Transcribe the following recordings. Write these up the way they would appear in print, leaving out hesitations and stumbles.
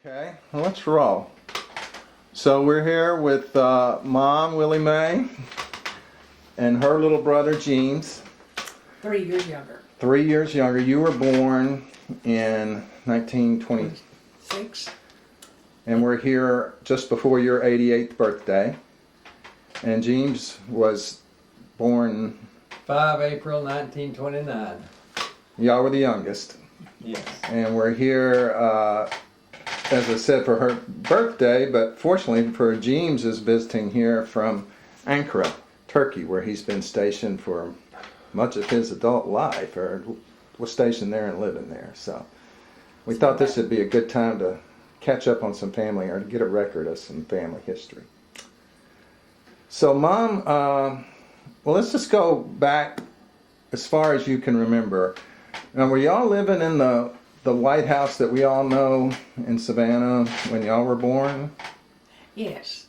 Okay, well, let's roll. So we're here with Mom, Willie Mae, and her little brother, Jeemes. 3 years younger. 3 years younger. You were born in 1926. And we're here just before your 88th birthday. And Jeemes was born... 5 April 1929. Y'all were the youngest. Yes. And we're here, as I said, for her birthday, but fortunately for Jeemes is visiting here from Ankara, Turkey, where he's been stationed for much of his adult life, or was stationed there and living there. So we thought this would be a good time to catch up on some family, or to get a record of some family history. So Mom, well, let's just go back as far as you can remember. Now, were y'all living in the White House that we all know in Savannah when y'all were born? Yes.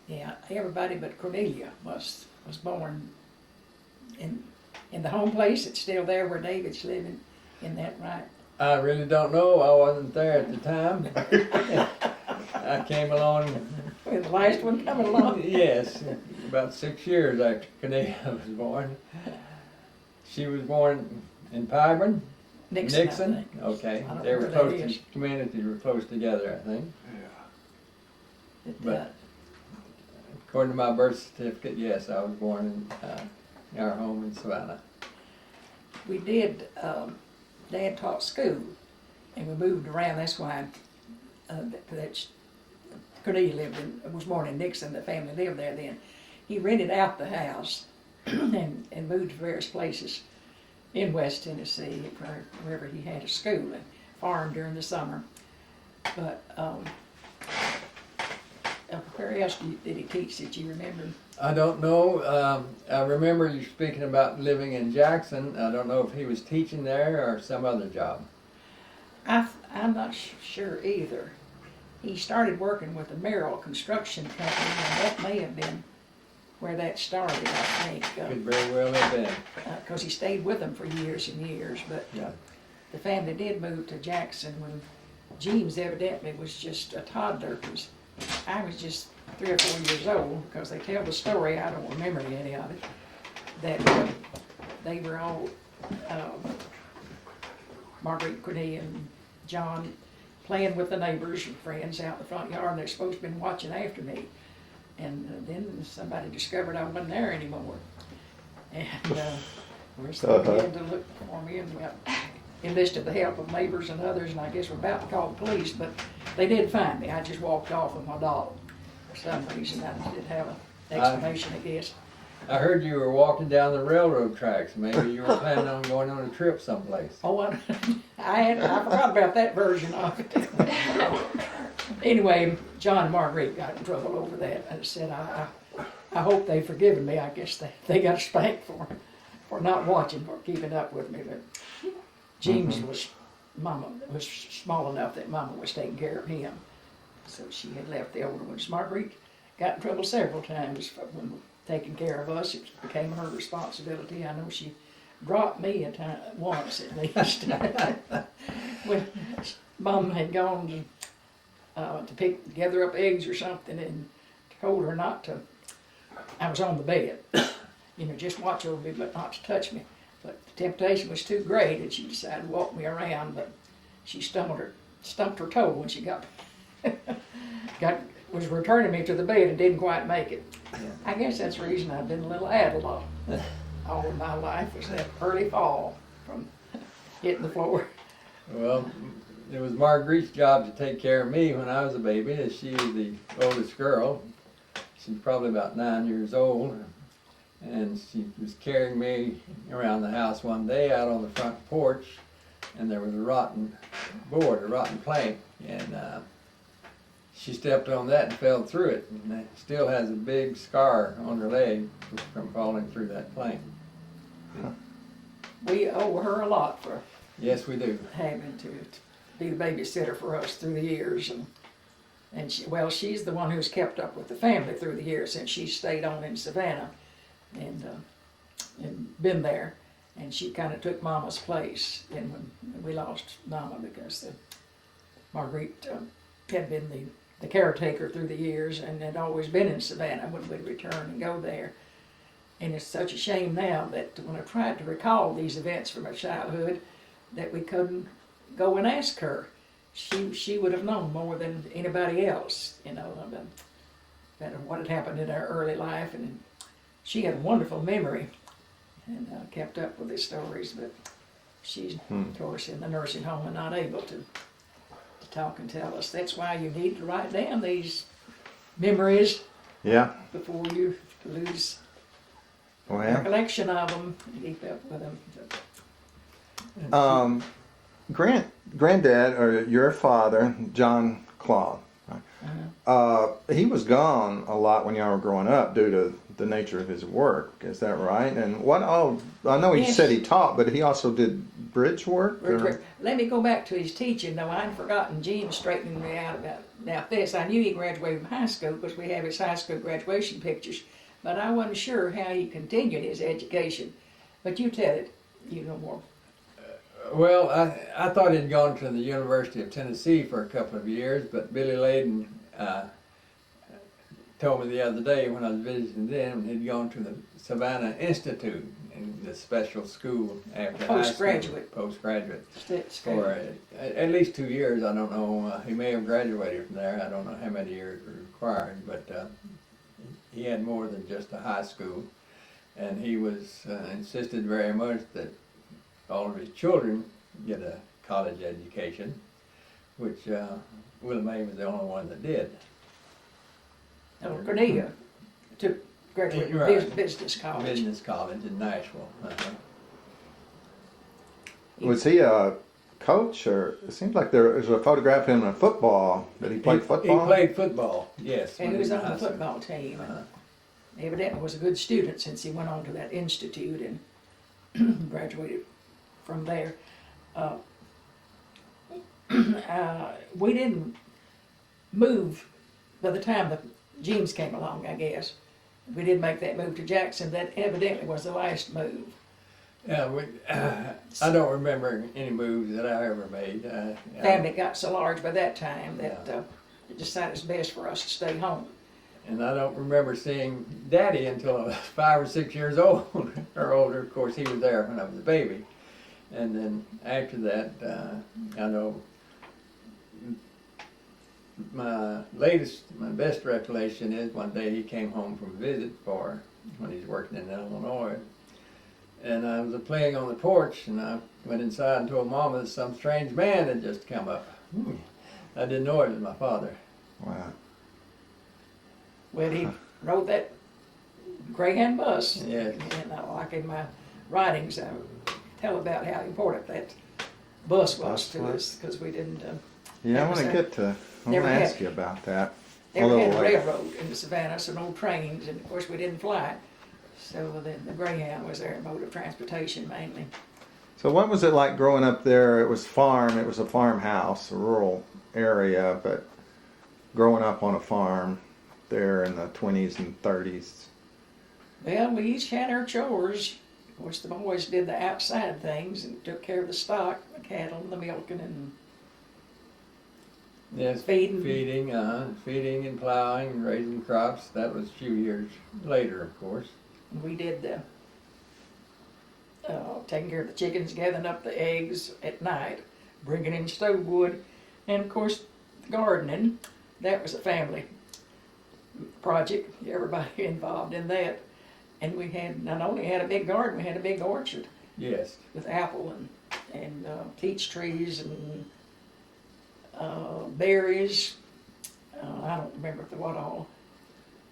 Yeah, everybody but Cornelia was born in the home place. It's still there where David's living. Isn't that right? I really don't know. I wasn't there at the time. I came along. Well, the last one coming along. Yes, about 6 years after Cornelia was born. She was born in Pyburn. Nixon. I think. Okay. I don't They know were where close. that is. Communities were close together, I think. But, According to my birth certificate, yes, I was born in our home in Savannah. we did, Dad taught school, and we moved around. That's why Cornelia was born in Nixon. The family lived there then. He rented out the house and moved to various places in West Tennessee, wherever he had a school and farmed during the summer. But where else did he teach that you remember? I don't know. I remember you speaking about living in Jackson. I don't know if he was teaching there or some other job. I'm not sure either. He started working with the Merrill Construction Company, and that may have been where that started, I think. Could very well have been. Because he stayed with them for years and years, but Yeah. the family did move to Jackson when Jeemes evidently was just a toddler. I was just 3 or 4 years old, because they tell the story, I don't remember any of it, that they were all, Marguerite, Cornelia, and John, playing with the neighbors and friends out in the front yard, and they're supposed to have been watching after me. And then somebody discovered I wasn't there anymore. And we began to look for me, and enlisted the help of neighbors and others, and I guess we're about to call the police, but they did find me. I just walked off with my dog for some reason. I didn't have an explanation, I guess. I heard you were walking down the railroad tracks. Maybe you were planning on going on a trip someplace. Oh, I forgot about that version of it. Anyway, John and Marguerite got in trouble over that. I said, I hope they've forgiven me. I guess they got spanked for not watching, for keeping up with me. But Jeemes Mama was small enough that Mama was taking care of him. So she had left the older ones. Marguerite got in trouble several times when taking care of us. It became her responsibility. I know she dropped me a time once at least. When Mom had gone to gather up eggs or something, and told her not to. I was on the bed, just watch over me, but not to touch me. But the temptation was too great, and she decided to walk me around. But she stumped her toe when she was returning me to the bed and didn't quite make it. Yeah. I guess that's the reason I've been a little addled all of my life, was that early fall from hitting the floor. Well, it was Marguerite's job to take care of me when I was a baby, as she was the oldest girl. She's probably about 9 years old. And she was carrying me around the house one day out on the front porch, and there was a rotten board, a rotten plank, and she stepped on that and fell through it, and still has a big scar on her leg from falling through that plank. We owe her a lot for Yes, we do. having to be the babysitter for us through the years, and she's the one who's kept up with the family through the years, since she stayed on in Savannah and been there, and she kind of took Mama's place. And when we lost Mama, because Marguerite had been the caretaker through the years and had always been in Savannah when we'd return and go there. And it's such a shame now that when I tried to recall these events from my childhood, that we couldn't go and ask her. She would have known more than anybody else, you know, about what had happened in her early life. And she had a wonderful memory and kept up with the stories, but she's, of course, in the nursing home and not able to talk and tell us. That's why you need to write down these memories Yeah. before you lose Well, recollection of them, keep up with them. Granddad, or your father, John Claude, he was gone a lot when y'all were growing up due to the nature of his work. Is that right? And what all? I know he Yes. said he taught, but he also did bridge work. Or? Let me go back to his teaching, though. I'd forgotten Jeemes straightened me out about this. I knew he graduated from high school because we have his high school graduation pictures, but I wasn't sure how he continued his education. But you tell it, you know more. Well, I thought he'd gone to the University of Tennessee for a couple of years, but Billy Layden told me the other day when I was visiting them, he'd gone to the Savannah Institute, in the special school after Postgraduate. Postgraduate. School. For at least 2 years. I don't know. He may have graduated from there. I don't know how many years were required, but he had more than just a high school, and he was insisted very much that all of his children get a college education, which Willie Mae was the only one that did. No, Cornelia took graduate Right. business college. Business college in Nashville. Was he a coach, or it seems like there was a photograph of him in football? Did he play football? He played football, yes. And he when was in on the high school. football team. Evidently was a good student since he went on to that institute and graduated from there. We didn't move by the time the Jeemes came along, I guess. We did make that move to Jackson. That evidently was the last move. Yeah, I don't remember any moves that I ever made. Family got so large by that time that it decided it's best for us to stay home. And I don't remember seeing Daddy until I was 5 or 6 years old or older. Of course, he was there when I was a baby. And then after that, I know my best recollection is one day he came home from a visit when he's working in Illinois. And I was playing on the porch, and I went inside and told Mama that some strange man had just come up. I didn't know it was my father. Wow. Well, he rode that Greyhound bus. Yes. And like in my writings, I tell about how important that bus was to us because we didn't. Yeah, I want to get to. I want to ask you about that. Never had a later. railroad in the Savannah, so no trains, and of course we didn't fly. So then the Greyhound was their mode of transportation mainly. So what was it like growing up there? It was farm. It was a farmhouse, a rural area, but growing up on a farm there in the 20s and 30s. Well, we each had our chores. Of course, the boys did the outside things and took care of the stock, the cattle, the milking, and Yes, feeding. feeding and plowing and raising crops. That was a few years later, of course. We did the taking care of the chickens, gathering up the eggs at night, bringing in stove wood, and of course gardening. That was a family project. Everybody involved in that, and we had not only had a big garden, we had a big orchard Yes. with apple and peach trees and berries. I don't remember what all,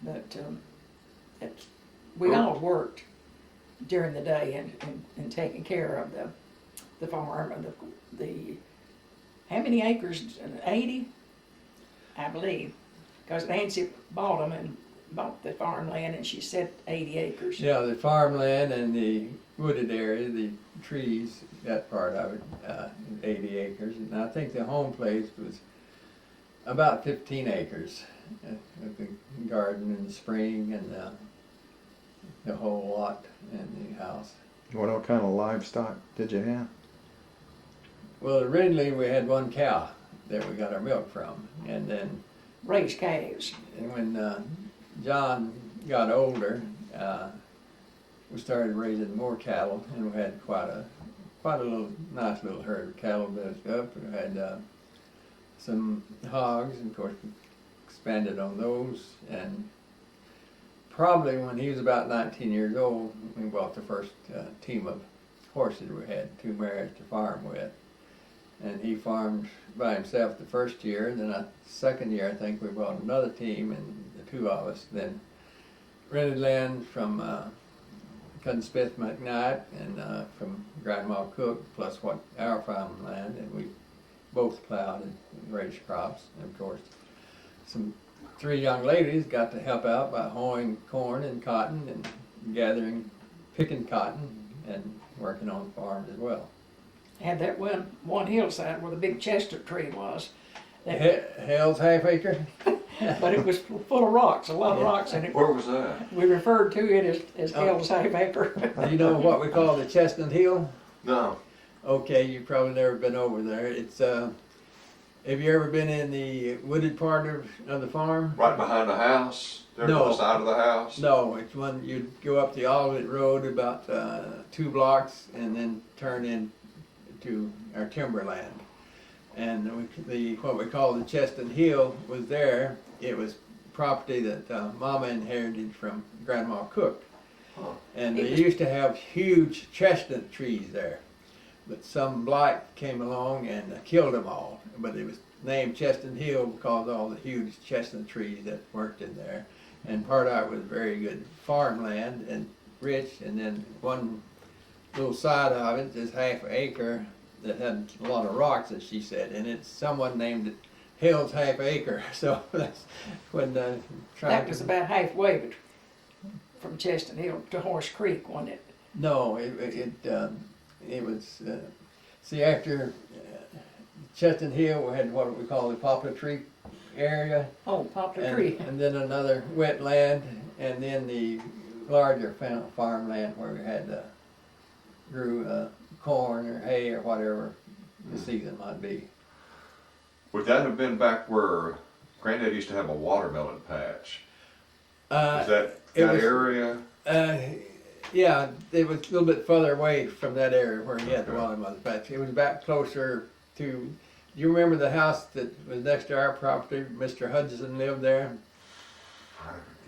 but we all worked during the day and taking care of the farm and the how many acres? 80, I believe, because Nancy bought them and bought the farmland, and she said 80 acres. Yeah, the farmland and the wooded area, the trees, that part of it, 80 acres. And I think the home place was about 15 acres. With the garden and the spring and the whole lot and the house. What kind of livestock did you have? Well, originally we had one cow, that we got our milk from. And then Raise calves. when John got older, we started raising more cattle, and we had quite a little nice little herd of cattle built up. We had some hogs, and of course we expanded on those. And probably when he was about 19 years old, we bought the first team of horses we had, 2 mares to farm with. And he farmed by himself the first year, and then the second year I think we bought another team, and the 2 of us then rented land from Cousin Smith McKnight and from Grandma Cook, plus what our farmland, and we both plowed and raised crops. And of course, some 3 young ladies got to help out by hoeing corn and cotton and picking cotton and working on the farm as well. Had that one hillside where the big chester tree was. Hell's half acre? But it was full of rocks, a lot of rocks in it. Where was that? We referred to it as Hell's Half Acre. Do you know what we call the Chestnut Hill? No. Okay, you've probably never been over there. It's have you ever been in the wooded part of the farm? Right behind the house? There No. on the side of the house? No, it's when you'd go up the Olivet Road about 2 blocks and then turn into our timberland. And what we call the Chestnut Hill was there. It was property that Mama inherited from Grandma Cook. Huh. And they used to have huge chestnut trees there. But some blight came along and killed them all. But it was named Chestnut Hill because of all the huge chestnut trees that worked in there. And part of it was very good farmland and rich. And then one little side of it, this half acre, that had a lot of rocks, as she said, and someone named it Hell's Half Acre. So that's when That was about halfway from Chestnut Hill to Horse Creek, wasn't it? No, it was. See, after Chestnut Hill, we had what we call the poplar tree area. Oh, Poplar Tree. And then another wetland, and then the larger farmland where we had grew corn or hay or whatever the season might be. Would that have been back where Granddad used to have a watermelon patch? Is that area? Yeah, it was a little bit further away from that area where he had the watermelon patch. It was back closer to. Do you remember the house that was next to our property? Mr. Hudson lived there.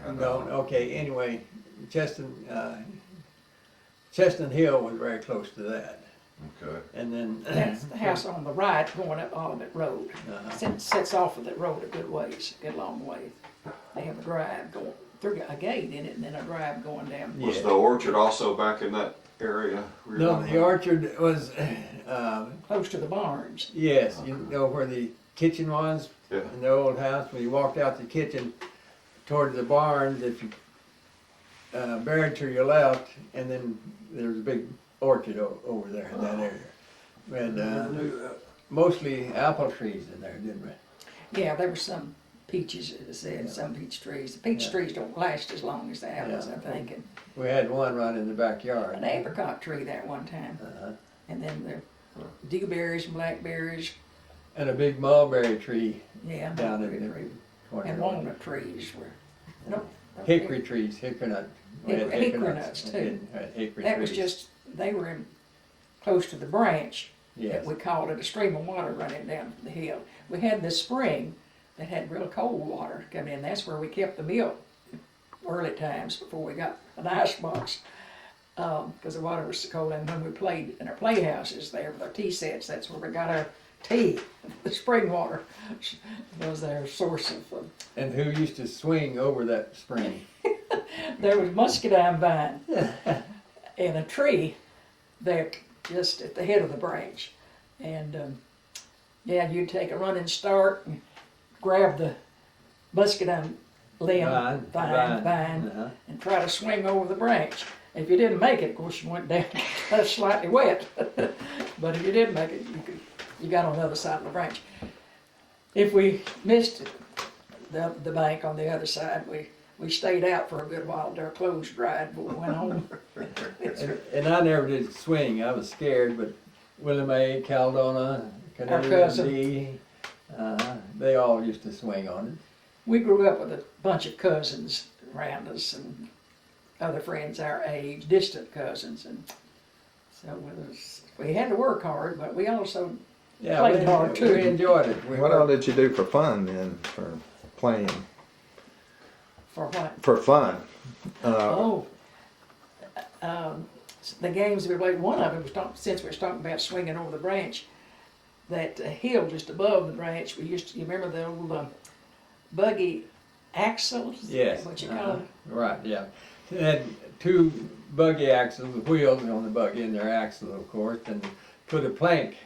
No. Okay. Anyway, Chestnut Hill was very close to that. Okay. And then That's the house on the right going up Olivet Road. Sets off of that road a good ways, a good long way. They have a drive going through a gate in it, and then a drive going down. Was the orchard also back in that area? No, the orchard was Close to the barns. yes, you know where the kitchen was Yeah. in the old house. When you walked out the kitchen toward the barns, if you buried to your left, and then there was a big orchard over there in that area. We had mostly apple trees in there, didn't we? Yeah, there were some peaches, as I said, some peach trees. The peach trees don't last as long as the apples, I think. And We had one right in the backyard. an apricot tree there one time. And then the dewberries and blackberries. And a big mulberry tree Yeah, down mulberry in the tree. corner. And walnut trees were. No, Hickory trees, hickory nut. We had Hickory nuts, too. Hickory That was trees. just, they were in, close to the branch. Yes. That we called it a stream of water running down the hill. We had this spring that had real cold water come in. That's where we kept the milk early times before we got an ice box. Because the water was so cold. And when we played in our playhouses there with our tea sets, that's where we got our tea. The spring water was our source of. And who used to swing over that spring? There was muscadine vine and a tree there just at the head of the branch. And yeah, you'd take a running start and grab the muscadine limb, vine, and try to swing over the branch. If you didn't make it, of course, you went down slightly wet. But if you did make it, you got on the other side of the branch. If we missed the bank on the other side, we stayed out for a good while till our clothes dried before we went home. And I never did swing. I was scared, but Willie Mae, Caldona, Our Cornelia cousin. Bill, They all used to swing on it. We grew up with a bunch of cousins around us and other friends our age, distant cousins, and so we had to work hard, but we also Yeah, played hard too. we enjoyed it. What all did you do for fun then, for playing? For what? For fun? The games we played, one of them was since we were talking about swinging over the branch, that hill just above the branch, you remember the old buggy axles? Yes. What you call it? Right, yeah. It had two buggy axles with wheels on the buggy and their axle, of course, and put a plank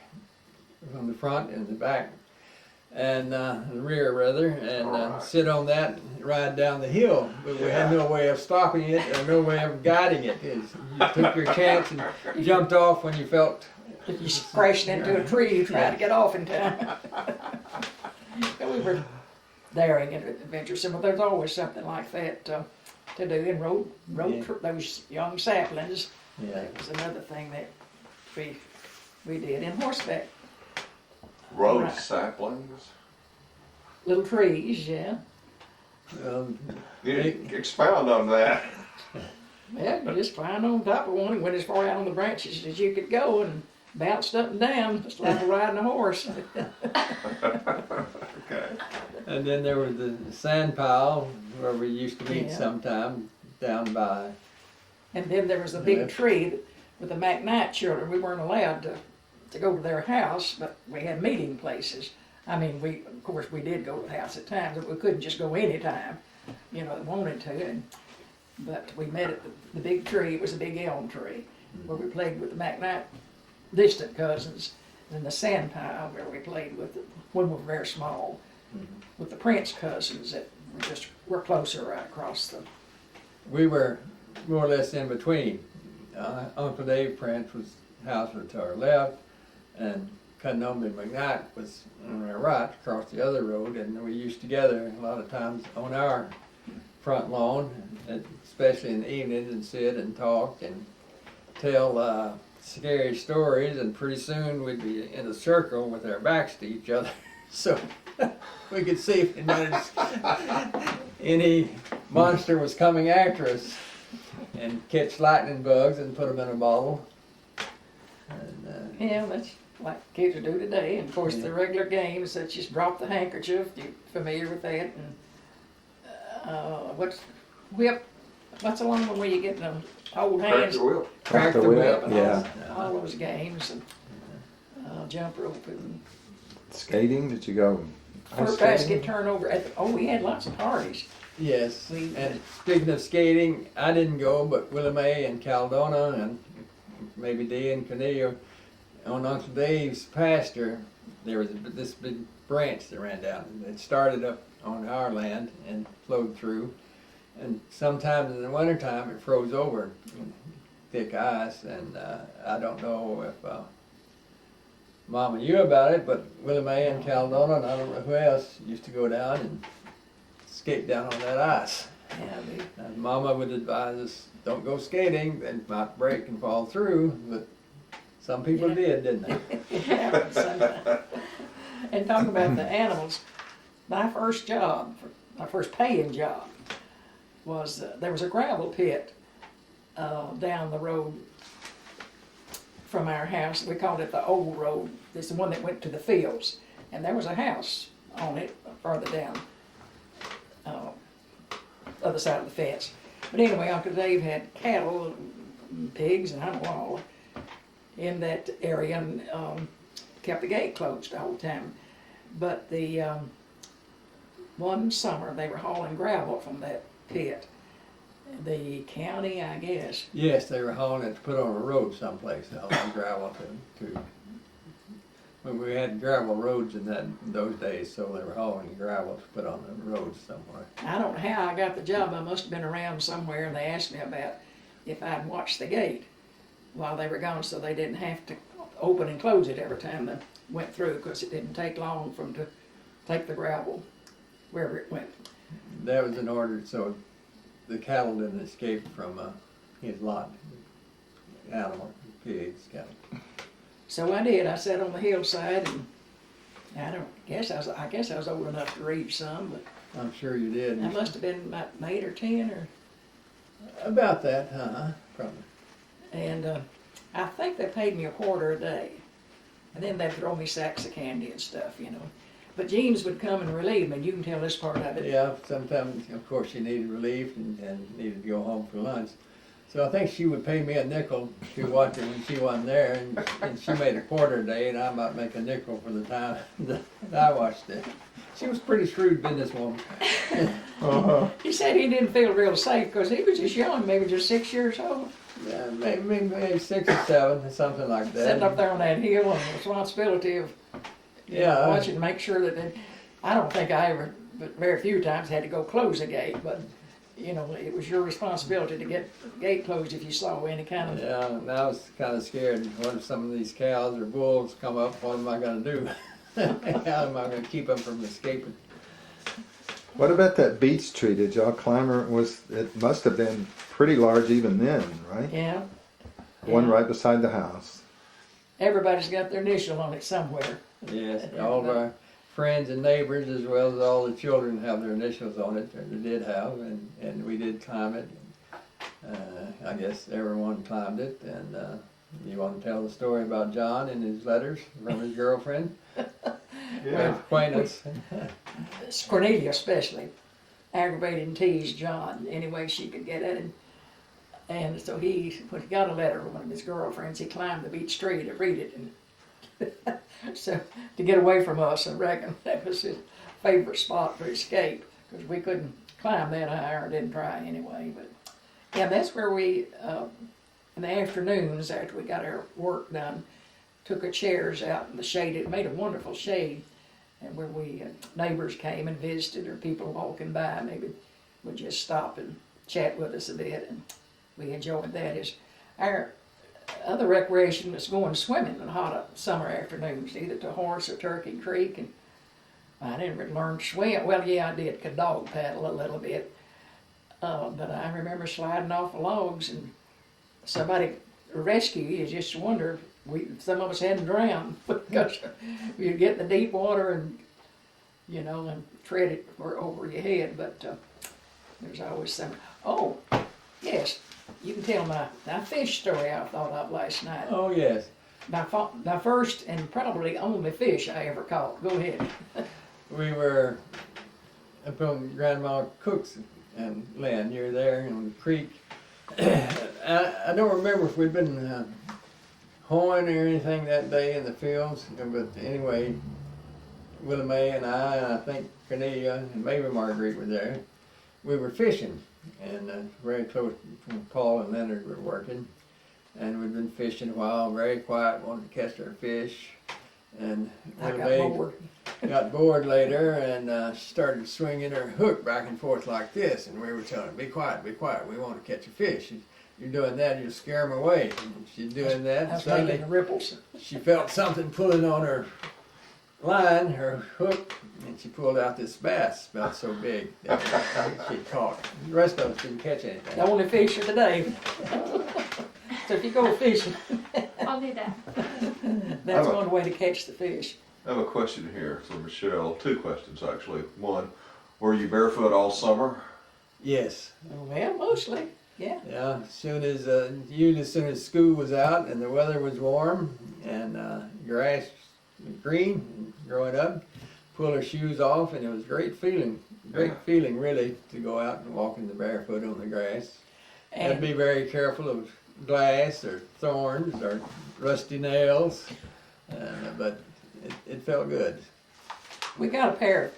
from the front and the back, and the rear rather, and sit on that and ride down the hill. But we had no way of stopping it and no way of guiding it. You took your chance and jumped off when you felt. If you crashed into a tree, you tried to get off in time. We were daring and adventuresome, but there's always something like that to do. And those young saplings. Yeah. That was another thing that we did. And horseback, Road Right. saplings. little trees, yeah. You expound on that. Yeah, you just climbed on top of one and went as far out on the branches as you could go and bounced up and down, just like riding a horse. Okay. And then there was the sand pile where we used to meet Yeah. sometime down by. And then there was a big tree with the McKnight children. We weren't allowed to go to their house, but we had meeting places. I mean, of course we did go to the house at times, but we couldn't just go anytime, wanted to. But we met at the big tree. It was a big elm tree where we played with the McKnight distant cousins, and the sand pile where we played with when we were very small, with the Prince cousins that were closer right across the. We were more or less in between. Uncle Dave Prince was house was to our left, and Cornelia McKnight was on our right across the other road, and we used together a lot of times on our front lawn, especially in the evenings, and sit and talk and tell scary stories, and pretty soon we'd be in a circle with our backs to each other, so we could see if any monster was coming after us, and catch lightning bugs and put them in a bottle. And, Yeah, that's like kids do today. And of course, the regular games such as drop the handkerchief. You familiar with that? And what's the long one where you get them hold hands? Tractor wheel. Crack the Tractor whip, whip. and yeah. all those games and jump rope and Skating? Did you go ice first basket skating? turnover. We had lots of parties. Yes, We- and speaking of skating, I didn't go, but Willie Mae and Caldona and maybe Dee and Cornelia on Uncle Dave's pasture, there was this big branch that ran down. And it started up on our land and flowed through. And sometimes in the wintertime it froze over in thick ice, and I don't know if Mama knew about it, but Willie Mae and Caldona and I don't know who else used to go down and skate down on that ice. Yeah, And Mama would advise us, don't go skating, then it might break and fall through, but some people Yeah. did, didn't they? it happened sometimes. And talking about the animals, my first paying job was there was a gravel pit down the road from our house. We called it the old road. It's the one that went to the fields, and there was a house on it further down, other side of the fence. But anyway, Uncle Dave had cattle and pigs and I don't know all in that area, and kept the gate closed all the time. But the one summer they were hauling gravel from that pit. The county, I guess. Yes, they were hauling it to put on a road someplace, hauling gravel to when we had gravel roads in those days, so they were hauling gravel to put on the roads somewhere. I don't know how I got the job. I must have been around somewhere, and they asked me about if I'd watch the gate while they were gone, so they didn't have to open and close it every time they went through, because it didn't take long for them to take the gravel wherever it went. That was in order so the cattle didn't escape from his lot. Animal, pigs, cattle. So I did. I sat on the hillside and I guess I was old enough to read some, but I'm sure you did. I must have been about 8 or 10 or, About that, probably. and I think they paid me $1 a day. And then they'd throw me sacks of candy and stuff, you know. But Jeemes would come and relieve me, and you can tell this part of it. Yeah, sometimes, of course, she needed relief and needed to go home for lunch. So I think she would pay me a nickel to watch it when she wasn't there, and she made $1 a day, and I might make a nickel for the time that I watched it. She was a pretty shrewd businesswoman. He said he didn't feel real safe because he was just young, maybe just 6 years old. Yeah, maybe 6 or 7, something like that. Sitting up there on that hill and the responsibility of watching to make sure that I don't think I ever, but very few times had to go close a gate, but you know, it was your responsibility to get the gate closed if you saw any kind of. Yeah, and I was kind of scared. What if some of these cows or bulls come up? What am I going to do? How am I going to keep them from escaping? What about that beech tree? Did y'all climb it must have been pretty large even then, right? Yeah. One Yeah. right beside the house. Everybody's got their initial on it somewhere. Yes, all of our friends and neighbors, as well as all the children, have their initials on it, or they did have, and we did climb it. I guess everyone climbed it, and you want to tell the story about John and his letters from his girlfriend? Yeah. Acquaintance. Cornelia especially aggravated and teased John any way she could get at him. And so when he got a letter from one of his girlfriends, he climbed the beech tree to read it. And so to get away from us, I reckon that was his favorite spot for escape, because we couldn't climb that high, or didn't try anyway. But yeah, that's where we, in the afternoons after we got our work done, took our chairs out in the shade. It made a wonderful shade, and where neighbors came and visited, or people walking by maybe would just stop and chat with us a bit, and we enjoyed that. Our other recreation was going swimming in hot summer afternoons, either to Horse or Turkey Creek, and I didn't really learn to swim. Well, yeah, I did, could dog paddle a little bit, but I remember sliding off the logs and somebody rescue you. Just wonder some of us hadn't drowned because you'd get in the deep water and and tread it over your head. But there's always some. Oh, yes, you can tell my fish story I thought of last night. Oh, yes. My first and probably only fish I ever caught. Go ahead. We were up on Grandma Cook's and Lynn. You were there on the creek. I don't remember if we'd been hoeing or anything that day in the fields, but anyway, Willie Mae and I think Cornelia and maybe Marguerite were there. We were fishing, and very close from Paul and Leonard were working, and we'd been fishing a while, very quiet, wanted to catch our fish, and I Willie got Mae bored. got bored later and started swinging her hook back and forth like this, and we were telling her, be quiet, we want to catch a fish. You're doing that, you'll scare them away. And she's doing that, I was suddenly making the ripples. she felt something pulling on her line, her hook, and she pulled out this bass about so big that she caught. The rest of us didn't catch anything. The only fish of the day. So if you go fishing, I'll do that. that's one way to catch the fish. I have a question here for Michelle. 2 questions actually. One, were you barefoot all summer? Yes. Well, mostly, yeah. Yeah, usually as soon as school was out and the weather was warm and grass was green growing up, pull her shoes off, and it was great feeling really to go out and walk in the barefoot on the grass. And And be very careful of glass or thorns or rusty nails, but it felt good. we got a pair of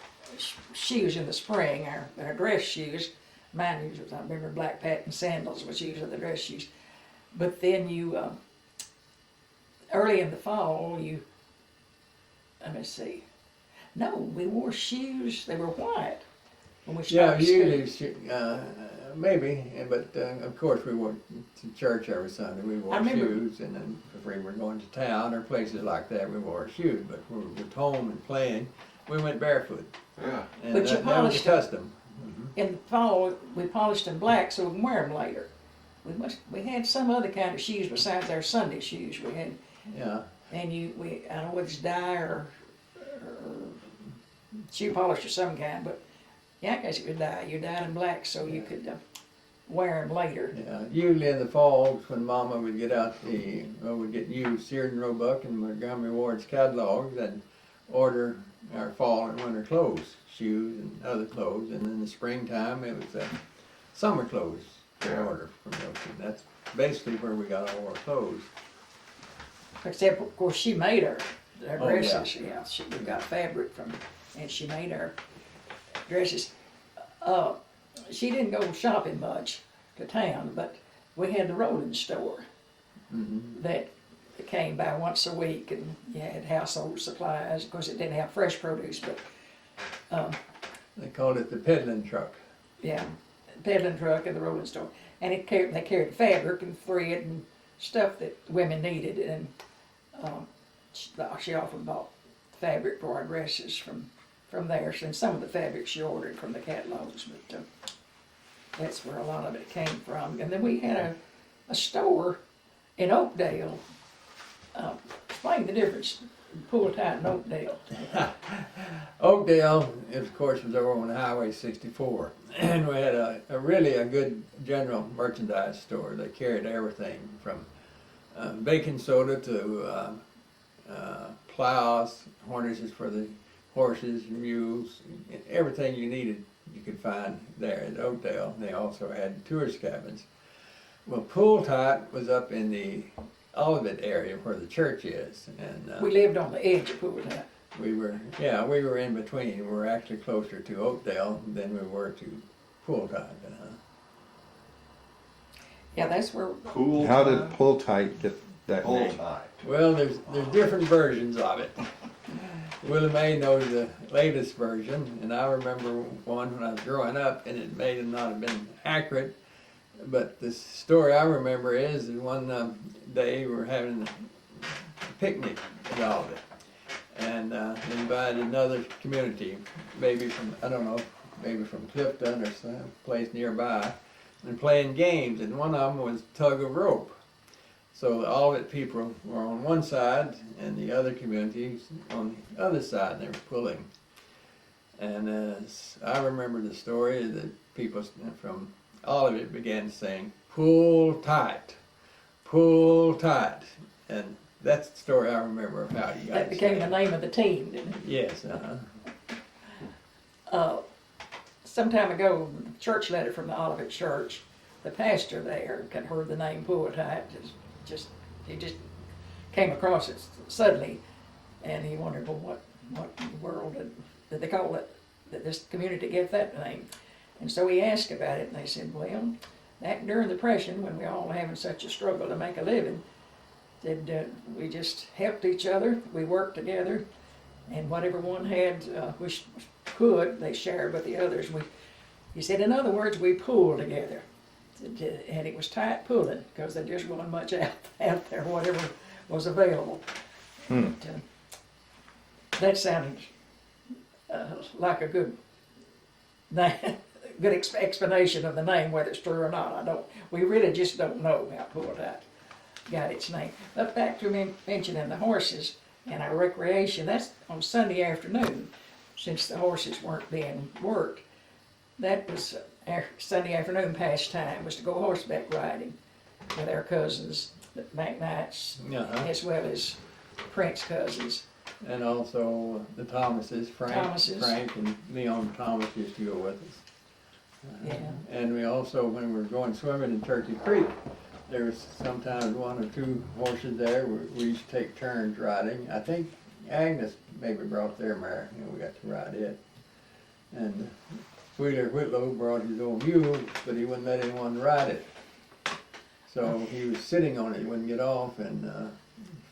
shoes in the spring, our dress shoes. Mine usually, I remember black patent sandals was usually the dress shoes. But then early in the fall, let me see. No, we wore shoes, they were white when we Yeah, started school. usually, maybe, but of course we went to church every Sunday. We wore I remember- shoes, and then if we were going to town or places like that, we wore shoes. But when we were at home and playing, we went barefoot. Yeah. And But you that was polished a them. custom. In the fall, we polished them black so we can wear them later. We had some other kind of shoes besides our Sunday shoes. We had, Yeah. and I don't know whether it's dye or shoe polish of some kind, but yeah, I guess it would dye. You dyed them black so you could wear them later. Yeah, usually in the fall when Mama would get out we'd get new Sears and Roebuck and Montgomery Ward's catalogs and order our fall and winter clothes, shoes and other clothes, and in the springtime it was summer clothes to order from those. That's basically where we got all our clothes. Except, of course, she made her Oh, yeah. dresses. Yeah, she got fabric from, and she made her dresses. She didn't go shopping much to town, but we had the rolling store that came by once a week, and you had household supplies. Of course, it didn't have fresh produce, but They called it the peddling truck. yeah, peddling truck and the rolling store, and they carried fabric and thread and stuff that women needed, and she often bought fabric for our dresses from there. And some of the fabric she ordered from the catalogs, but that's where a lot of it came from. And then we had a store in Oakdale. Explain the difference, Pull Tight and Oakdale. Oakdale, of course, was over on Highway 64, and we had a really good general merchandise store. They carried everything from baking soda to plows, harnesses for the horses, mules, everything you needed you could find there at Oakdale. They also had tourist cabins. Well, Pull Tight was up in the Olivet area where the church is, and We lived on the edge of Pull Tight. we were in between. We were actually closer to Oakdale than we were to Pull Tight. Yeah, that's where Pool How time? did Pull Tight get that Pull name? tight. Well, there's different versions of it. Willie Mae knows the latest version, and I remember one when I was growing up, and it may not have been accurate, but the story I remember is that one day we were having a picnic at Olivet, and invited another community, maybe from, I don't know, maybe from Clifton or some place nearby, and playing games, and one of them was tug of rope. So all of it people were on one side and the other communities on the other side, and they were pulling. And I remember the story that people from all of it began saying, pull tight, and that's the story I remember of how you got that became the name of the team, didn't it? Yes, Some time ago, the church letter from the Olivet Church, the pastor there had heard the name Pull Tight. He just came across it suddenly, and he wondered, well, what in the world did they call it, that this community get that name? And so he asked about it, and they said, well, that during the Depression, when we all were having such a struggle to make a living, we just helped each other, we worked together, and whatever one had, they shared with the others. He said, in other words, we pulled together. And it was tight pulling because there just wasn't much out there, whatever was available. But, that sounded like a good explanation of the name, whether it's true or not. We really just don't know how Pull Tight got its name. But back to me mentioning the horses and our recreation, that's on Sunday afternoon, since the horses weren't being worked. That was our Sunday afternoon pastime, was to go horseback riding with our cousins, the McKnights, as well as Prince cousins. and also the Thomases, Frank and Leon Thomas used to go with us. Yeah. And we also, when we were going swimming in Turkey Creek, there was sometimes one or two horses there. We used to take turns riding. I think Agnes maybe brought their mare, we got to ride it. And Wheeler Whitlow brought his old mule, but he wouldn't let anyone ride it. So he was sitting on it, he wouldn't get off, and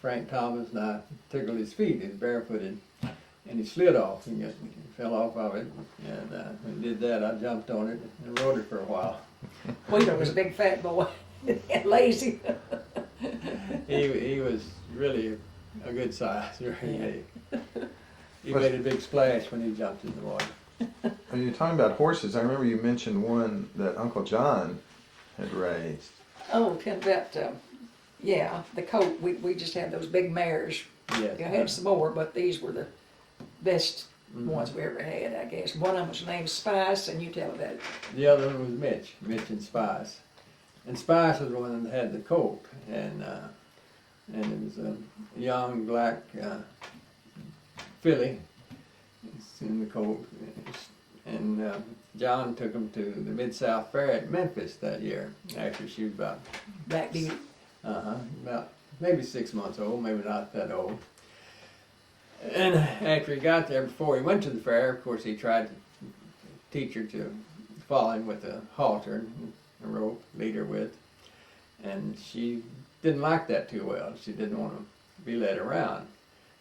Frank Thomas and I tickled his feet, he's barefooted, and he slid off, and he fell off of it. And when he did that, I jumped on it and rode it for a while. Wheeler was a big fat boy and lazy. He was really a good size. He made a big splash when he jumped in the water. When you're talking about horses, I remember you mentioned one that Uncle John had raised. Oh, about, the colt, we just had those big mares. Yes. I had some more, but these were the best ones we ever had, I guess. One of them was named Spice, and you tell about it. The other one was Mitch and Spice. And Spice was the one that had the colt, and it was a young black filly in the colt. And John took him to the Mid-South Fair at Memphis that year, after she was about Black Beauty. about maybe 6 months old, maybe not that old. And after he got there, before he went to the fair, of course, he tried to teach her to follow him with a halter and a rope, lead her with. And she didn't like that too well. She didn't want to be led around.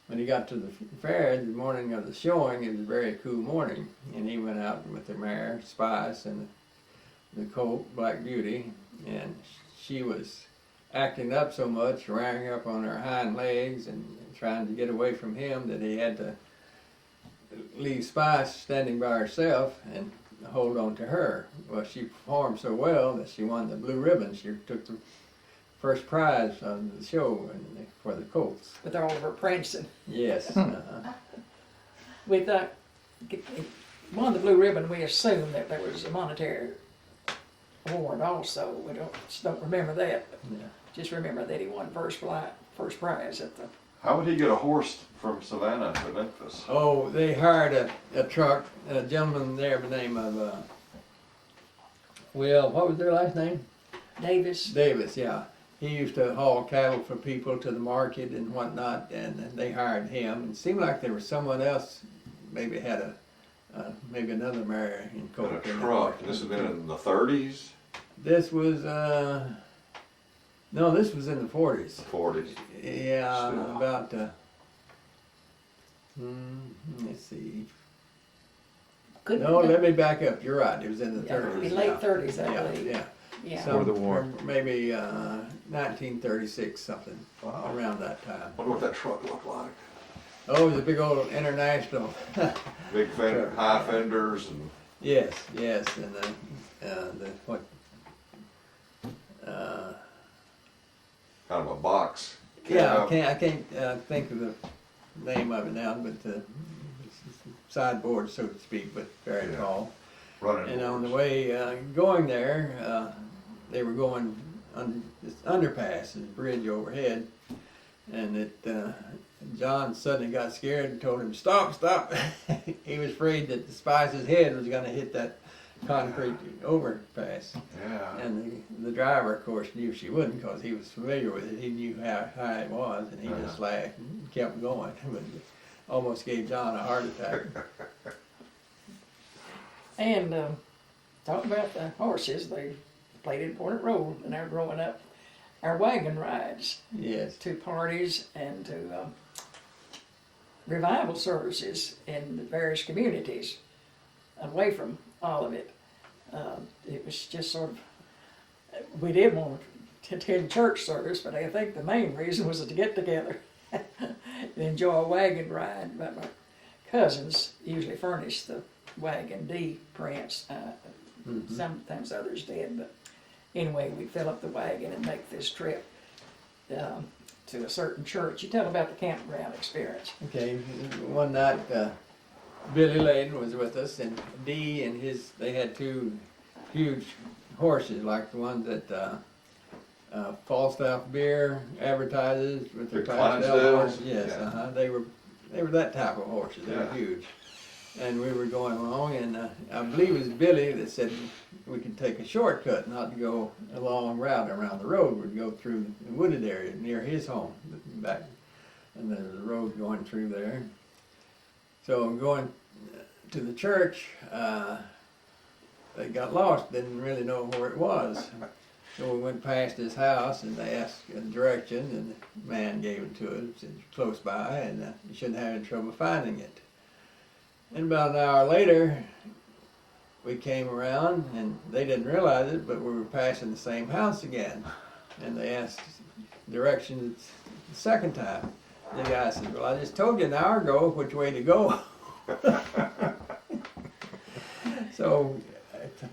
When he got to the fair, the morning of the showing, it was a very cool morning, and he went out with the mare, Spice, and the colt, Black Beauty, and she was acting up so much, rearing up on her hind legs and trying to get away from him, that he had to leave Spice standing by herself and hold on to her. Well, she performed so well that she won the blue ribbon. She took the first prize on the show for the colts. With all of her prancing. Yes. We thought, won the blue ribbon, we assumed that there was a monetary award also. We just don't remember that. But Yeah. just remember that he won first prize at the. How would he get a horse from Savannah to Memphis? Oh, they hired a truck, a gentleman there by the name of, well, what was their last name? Davis. Davis, yeah. He used to haul cattle for people to the market and whatnot, and they hired him. It seemed like there was someone else, maybe had maybe another mare in In colt. a truck. This has been in the 30s, This was, no, this was in the 40s. 40s. Yeah, Still. about, let's see. Couldn't No, be- let me back up. You're right. It was in the Yeah, 30s. it'd be late 30s, I Yeah, believe. yeah. Yeah. Before the war. Maybe 1936, something, Wow. around that time. Wonder what that truck looked like. Oh, it was a big old international. Big fender, high fenders, and Yes, yes, and the what? kind of a box. Yeah, cab. I can't think of the name of it now, but the sideboard, so to speak, but very Yeah. tall. Running And on the boards. way going there, they were going under this underpass, this bridge overhead, and John suddenly got scared and told him, "Stop, stop!" He was afraid that the Spice's head was going to hit that concrete overpass. Yeah. And the driver, of course, knew she wouldn't because he was familiar with it. He knew how high it was, and he just laughed and kept going. But it almost gave John a heart attack. And talking about the horses, they played an important role in our growing up. Our wagon rides Yes. to parties and to revival services in the various communities away from all of it. It was just sort of, we did want to attend church service, but I think the main reason was to get together and enjoy a wagon ride. But my cousins usually furnished the wagon, D. Prince. Sometimes others did, but anyway, we'd fill up the wagon and make this trip to a certain church. You tell about the campground experience. Okay. One night, Billy Layden was with us, and Dee and they had two huge horses, like the ones that Falstaff Beer advertises with their The Clydesdale Clydesdales? horses. Yes, Yeah. They were that type of horses. They were Yeah. huge. And we were going along, and I believe it was Billy that said we could take a shortcut, not to go a long route around the road. We'd go through the wooded area near his home, back, and there was a road going through there. So going to the church, they got lost, didn't really know where it was. So we went past his house, and they asked a direction, and the man gave it to us, said close by, and you shouldn't have any trouble finding it. And about an hour later, we came around, and they didn't realize it, but we were passing the same house again. And they asked directions the second time. The guy said, "Well, I just told you an hour ago which way to go." So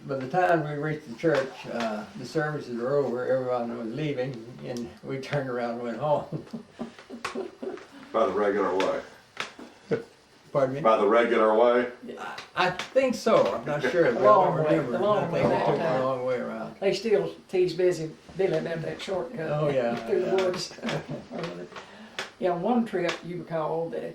by the time we reached the church, the services were over, everyone was leaving, and we turned around and went home. By the regular way. Pardon me? By the regular way? I think so. I'm not sure. But long I don't way, remember. the long I way think that it took time. a long way around. They still tease busy Billy about that shortcut. Oh, yeah, through yeah. the woods. Yeah, on one trip you recall the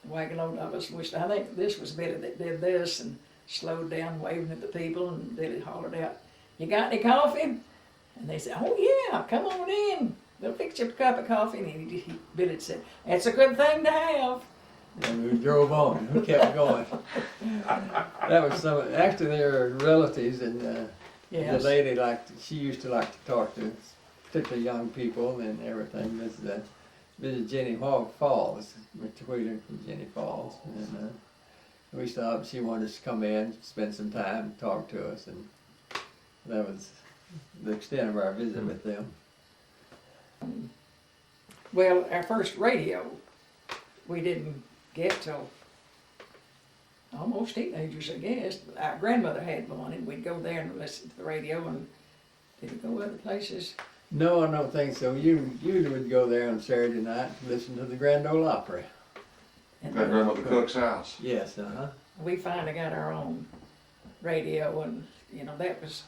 wagon load of us, which I think this was Billy that did this and slowed down, waving at the people, and Billy hollered out, "You got any coffee?" And they said, "Oh yeah, come on in. They'll fix you a cup of coffee." And Billy said, "That's a good thing to have." And we drove on. We kept going. That was some. Actually, they were relatives, and the Yes. lady she used to like to talk to, particularly young people and everything. This Jenny Falls, Mr. Wheeler from Jenny Falls, and we stopped. She wanted us to come in, spend some time, talk to us, and that was the extent of our visit with them. Well, our first radio, we didn't get till almost teenagers, I guess. Our grandmother had one, and we'd go there and listen to the radio, and did we go other places? No, I don't think so. You would go there on Saturday night and listen to the Grand Ole Opry. And At Grandmother Cook's house. Yes, uh-huh. we finally got our own radio, and that was.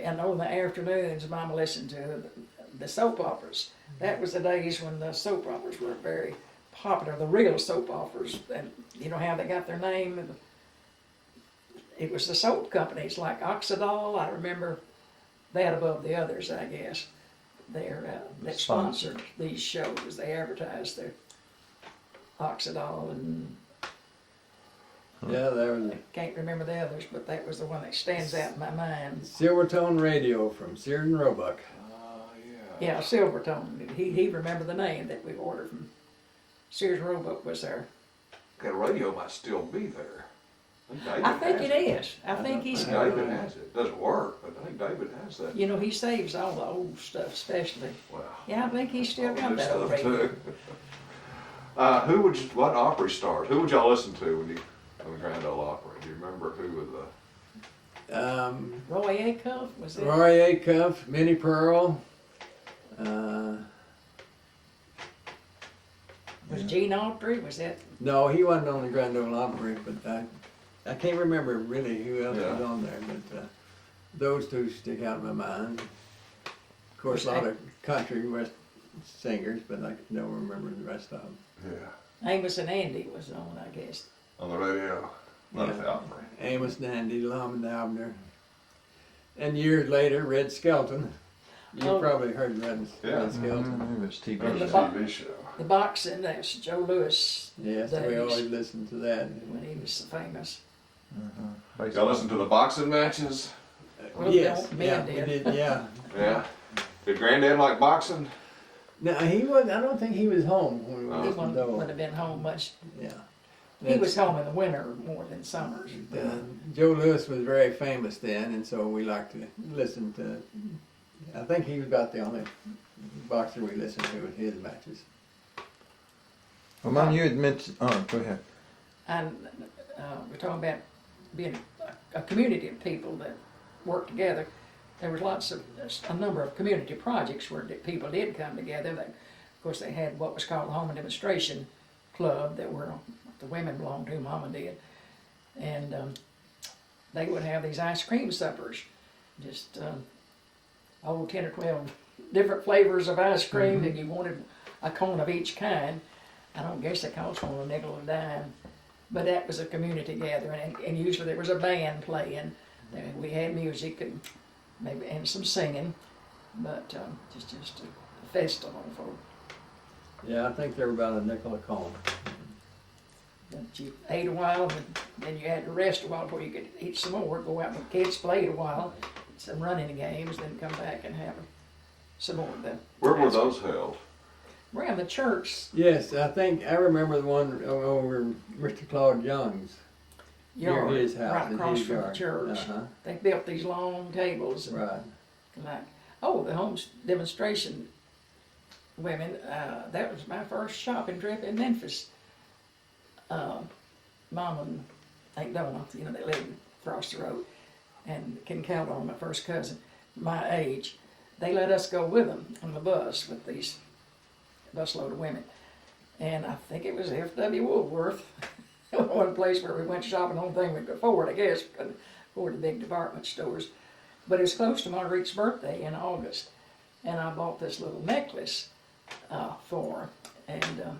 And on the afternoons, Mama listened to the soap operas. That was the days when the soap operas were very popular, the real soap operas, and you know how they got their name. It was the soap companies like Oxydol. I remember that above the others, I guess. That sponsored these shows. They advertised their Oxydol, and Yeah, there was I can't remember the others, but that was the one that stands out in my mind. Silvertone Radio from Sears and Roebuck. Yeah, Silvertone. He remembered the name that we ordered from Sears and Roebuck was there. That radio might still be there. I think it is. I think he's. David has it. Doesn't work, but I think David has that. You know, he saves all the old stuff, especially. Wow. Yeah, I think he's still All got new that old stuff, radio. too. What opera stars? Who would y'all listen to when the Grand Ole Opry? Do you remember who was the? Roy Acuff was it? Roy Acuff, Minnie Pearl. Was Gene Autry? Was that? No, he wasn't on the Grand Ole Opry, but I can't remember really who else was Yeah. on there. But those two stick out in my mind. Of course, a lot of country west singers, but I don't remember the rest of them. Yeah. Amos and Andy was on, I guess. On the radio. Not at Yeah. the Opry. Amos and Andy, Lum and Abner. And years later, Red Skelton. You Oh. probably heard Red Yeah. Skelton. It was TV And It the was show. a TV show. The boxing, that's Joe Lewis Yes, we days. always listened to that. when he was so famous. Y'all listen to the boxing matches? Well, Yes, the yeah, men we did. did, yeah. Yeah. Did Granddad like boxing? No, he wasn't. I don't think he was home when we Oh. He listened wouldn't, to wouldn't those. have been home much. Yeah. He was home in the winter more than summers. Joe Lewis was very famous then, and so we liked to listen to. I think he was about the only boxer we listened to with his matches. Well, Mom, you had mentioned. Oh, go ahead. And we're talking about being a community of people that work together. There was a number of community projects where people did come together. Of course, they had what was called the Home and Demonstration Club that the women belonged to, Mama did. And they would have these ice cream suppers, just 10 or 12 different flavors of ice cream, and you wanted a cone of each kind. I don't guess it cost one a nickel or a dime, but that was a community gathering, and usually there was a band playing. We had music and some singing, but just a festival for. Yeah, I think they were about a nickel a cone. But you ate a while, and then you had to rest a while before you could eat some more. Go out and the kids played a while, some running games, then come back and have some more of them. Where were those held? Around the church. Yes, I remember the one over Mr. Claude Young's. Yard, Near his house, right in across his from the yard. church. Uh-huh. They built these long tables. And Right. the home demonstration women, that was my first shopping trip in Memphis. Mom and Aunt Donna, they lived across the road, and can count on my first cousin, my age. They let us go with them on the bus with these busload of women. and I think it was F.W. Woolworth, one place where we went shopping, the only thing we could afford, I guess, couldn't afford the big department stores. But it was close to Marguerite's birthday in August, and I bought this little necklace for her, and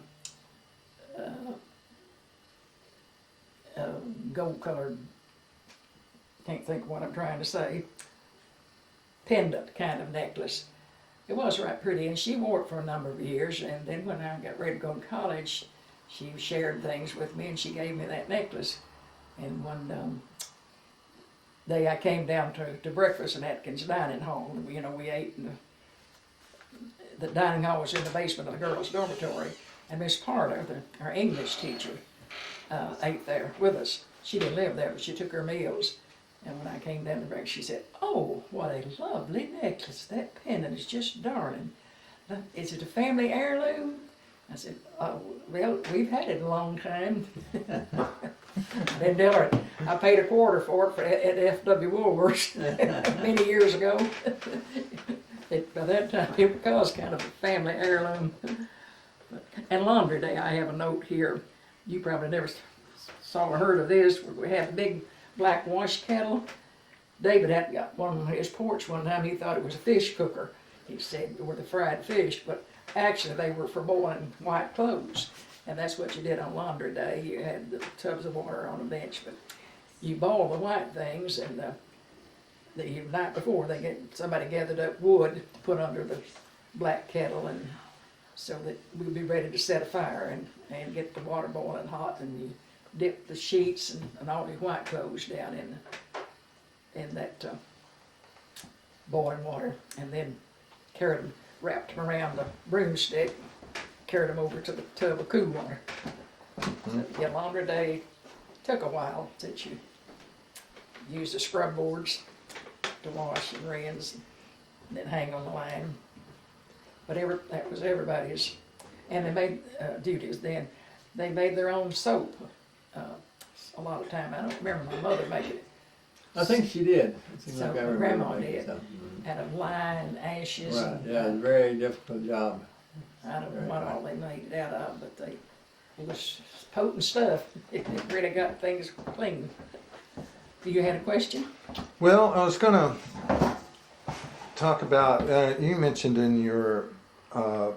gold colored, can't think of what I'm trying to say, pendant kind of necklace. It was right pretty, and she wore it for a number of years, and then when I got ready to go to college, she shared things with me, and she gave me that necklace. And one day I came down to breakfast in Atkins Dining Hall, and we ate in the dining hall was in the basement of the girls' dormitory, and Miss Parler, our English teacher, ate there with us. She didn't live there, but she took her meals. And when I came down to breakfast, she said, "Oh, what a lovely necklace. That pendant is just darling. Is it a family heirloom?" I said, "Oh, well, we've had it a long time." I didn't tell her. I paid $0.25 for it at F.W. Woolworth's many years ago. By that time, it was kind of a family heirloom. And Laundry Day, I have a note here. You probably never saw or heard of this. We had a big black wash kettle. David had got one on his porch one time. He thought it was a fish cooker. He said it were the fried fish, but actually they were for boiling white clothes. And that's what you did on Laundry Day. You had the tubs of water on a bench, but you boil the white things, and the night before somebody gathered up wood to put under the black kettle, and so that we'd be ready to set a fire and get the water boiling hot, and you dip the sheets and all your white clothes down in that boiling water, and then wrapped them around the broomstick, carried them over to the tub of cool water. So, yeah, Laundry Day took a while since you used the scrub boards to wash and rinse and then hang on the line. But that was everybody's, and they made duties then. They made their own soap. A lot of time, I don't remember my mother making it. I think she did. It seems So like I remember Grandma making did. something. Out of lime and ashes. Right, And, yeah, it was a very difficult job. I don't know what all they made it out of, but it was potent stuff. It really got things clean. You had a question? Well, I was going to talk about, you mentioned in your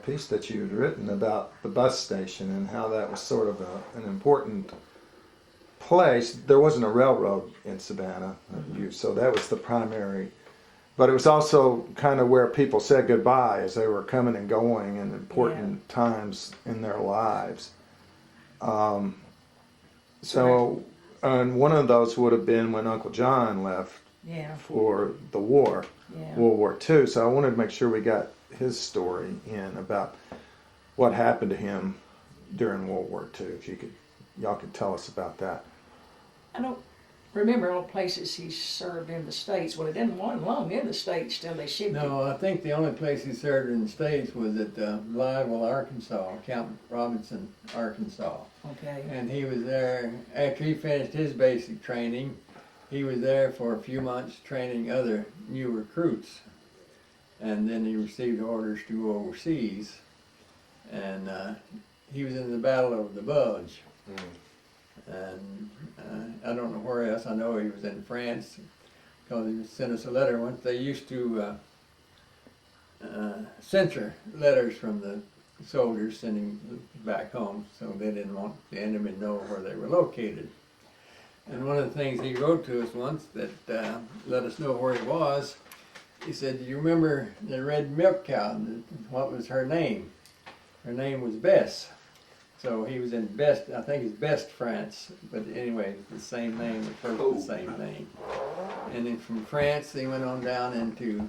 piece that you had written about the bus station and how that was sort of an important place. There wasn't a railroad in Savannah, so that was the primary. But it was also kind of where people said goodbye as they were coming and going in important times in their lives. And one of those would have been when Uncle John left for the war, World War II. So I wanted to make sure we got his story in about what happened to him during World War II. If y'all could tell us about that. I don't remember all the places he served in the States. Well, he didn't want long in the States till they shipped him. No, I think the only place he served in the States was at Blytheville, Arkansas, Camp Robinson, Arkansas. Okay. And he was there, after he finished his basic training, he was there for a few months training other new recruits. And then he received orders to go overseas. And he was in the Battle of the Bulge. And I don't know where else. I know he was in France because he sent us a letter once. They used to censor letters from the soldiers sending back home, so they didn't want the enemy to know where they were located. And one of the things he wrote to us once that let us know where he was, he said, "Do you remember the red milk cow? What was her name?" Her name was Bess. So he was in Best, I think it's Best, France, but anyway, the same name, the same name. And then from France, they went on down into,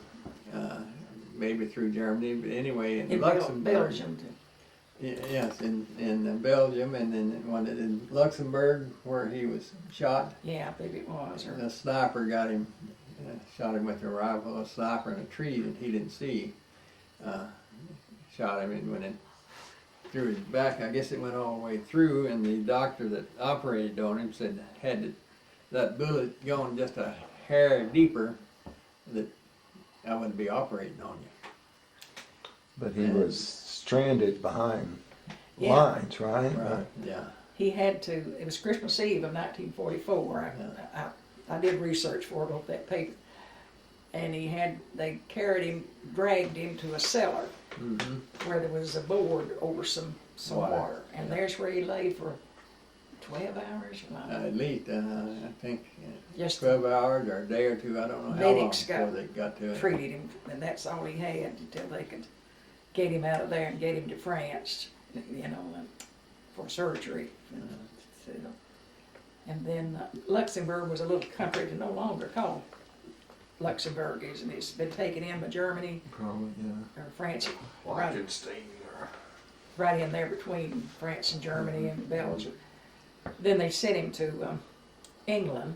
maybe through Germany, but anyway, in Luxembourg. Belgium. Yes, in Belgium, and then one in Luxembourg where he was shot. Yeah, I believe it was. A sniper got him, shot him with a rifle, a sniper in a tree that he didn't see. Shot him and went in through his back. I guess it went all the way through, and the doctor that operated on him said had that bullet gone just a hair deeper, that I wouldn't be operating on you. But he was stranded behind Yeah. lines, right? Right, yeah. He had to, it was Christmas Eve of 1944. I did research for it off that paper. And they carried him, dragged him to a cellar Mm-hmm. where there was a board over some Water. water. And there's where he lay for 12 hours. At least, I think, Just 12 hours or a day or two, I don't know how long medics before they got to it. treated him, and that's all he had until they could get him out of there and get him to France, for surgery. So, and then Luxembourg was a little country that's no longer called Luxembourg, and it's been taken in by Germany Probably, yeah. or France, Liechtenstein or right in there between France and Germany and Belgium. Then they sent him to England,